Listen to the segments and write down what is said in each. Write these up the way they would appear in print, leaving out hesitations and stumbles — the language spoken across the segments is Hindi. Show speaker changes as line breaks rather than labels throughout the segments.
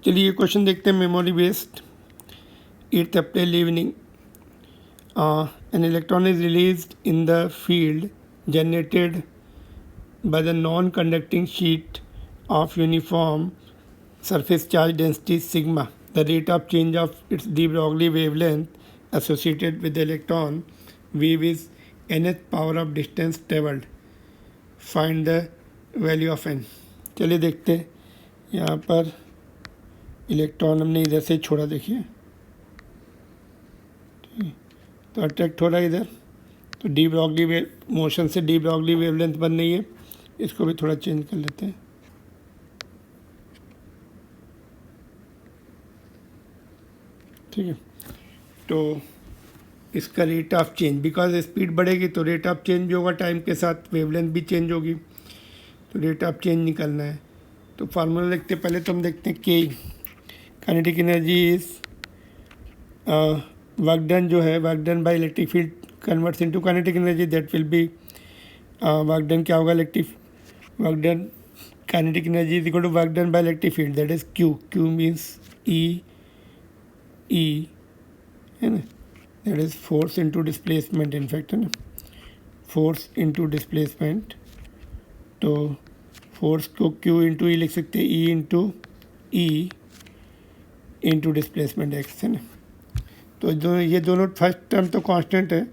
चलिए क्वेश्चन देखते हैं memory based. 8th April evening, an electron is released in the field generated by the non-conducting sheet of uniform surface charge density sigma. The rate of change of its de Broglie wavelength associated with the electron wave is nth power of distance traveled. Find the value of n. चलिए देखते हैं। यहाँ पर इलेक्ट्रॉन हमने इधर से छोड़ा, देखिए तो अट्रैक्ट हो रहा है इधर, तो डी ब्रॉगली वेव मोशन से डी ब्रॉगली वेवलेंथ बन रही है। इसको भी थोड़ा चेंज कर लेते हैं। ठीक है, तो इसका rate of change, because speed बढ़ेगी तो रेट ऑफ चेंज भी होगा, टाइम के साथ वेवलेंथ भी चेंज होगी, तो रेट ऑफ चेंज निकलना है। तो फार्मूला लिखते पहले तो हम देखते हैं के kinetic energy is work done जो है, work done by electric field converts into kinetic energy, that will be work done क्या होगा, electric work done kinetic energy is equal to work done by electric field, that is q, q means E है ना, that is force into displacement in fact, है ना, फोर्स इनटू डिस्प्लेसमेंट। तो फोर्स को क्यू इंटू ई लिख सकते हैं, E into E into displacement x, है ना। तो ये दोनों फर्स्ट टर्म तो कांस्टेंट है,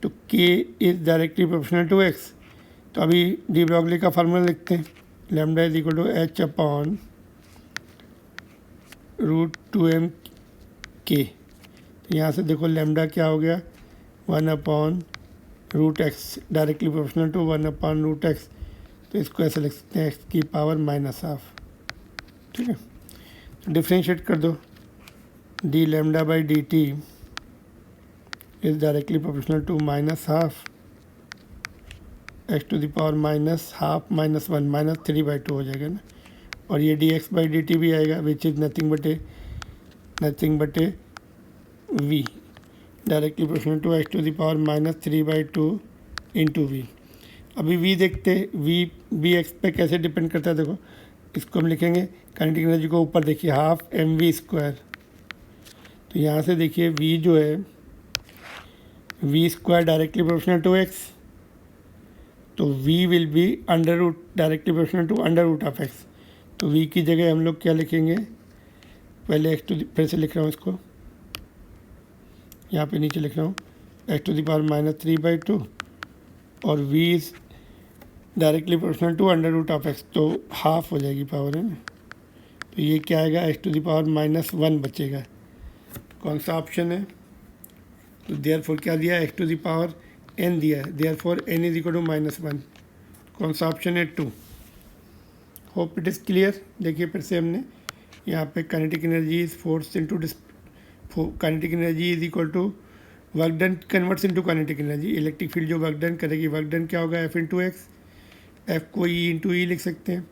तो k is directly proportional to x. तो अभी डी ब्रॉगली का फार्मूला लिखते हैं, lambda is equal to h upon √2m k. तो यहाँ से देखो लैम्डा क्या हो गया, 1/√x, directly proportional to 1/√x। तो इसको ऐसे लिख सकते हैं, x की पावर -12। ठीक है, तो डिफ्रेंशिएट कर दो, d lambda by d t is directly proportional to -12 x to the power -12 -1 -3/2 हो जाएगा ना। और ये d x by d t भी आएगा, which is nothing but a v, directly proportional to x to the power -3/2 into v। अभी v देखते हैं, v x पे कैसे डिपेंड करता है। देखो इसको हम लिखेंगे, काइनेटिक एनर्जी को ऊपर देखिए, ½ तो यहाँ से देखिए v जो है, v² directly proportional to x, तो v will be directly proportional to √of x। तो v की जगह हम लोग क्या लिखेंगे, पहले फिर से लिख रहा हूँ इसको, यहाँ पे नीचे लिख रहा हूँ x टू द पावर -3/2 और v is directly proportional to √of x, तो हाफ हो जाएगी पावर, है ना। तो ये क्या आएगा, x टू द पावर -1 बचेगा। कौन सा ऑप्शन है, तो देयरफॉर क्या दिया, x to the power n दिया है, therefore n is equal to -1। कौन सा ऑप्शन है, 2। Hope it is clear. देखिए फिर से हमने यहाँ पे kinetic energy is force into kinetic energy is equal to work done converts into kinetic energy. Electric field जो वर्क डन करेगी, वर्क डन क्या होगा, F इंटू एक्स, एफ को ई इंटू ई लिख सकते हैं,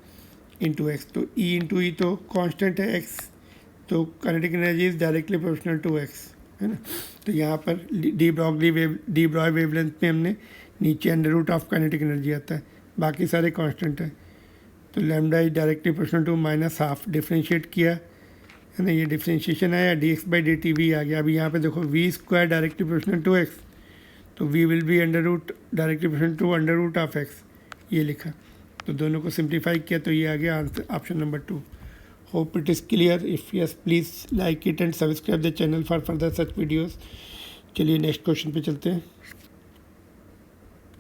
इंटू एक्स। तो ई इंटू ई तो कांस्टेंट है एक्स, तो kinetic energy is directly proportional to x, है ना। तो यहाँ पर डी ब्रॉय वेवलेंथ में हमने नीचे √of काइनेटिक एनर्जी आता है, बाकी सारे कांस्टेंट है। तो lambda is directly proportional to -12, differentiate किया, है ना, ये डिफ्रेंशिएशन आया, d x by d t v आ गया। अभी यहाँ पे देखो v² directly proportional to x, तो v will be directly proportional to √of x, ये लिखा। तो दोनों को सिंप्लीफाई किया, तो ये आ गया answer, option number 2। Hope it is clear. If yes please like it and subscribe the channel for further such videos. चलिए नेक्स्ट क्वेश्चन पे चलते हैं।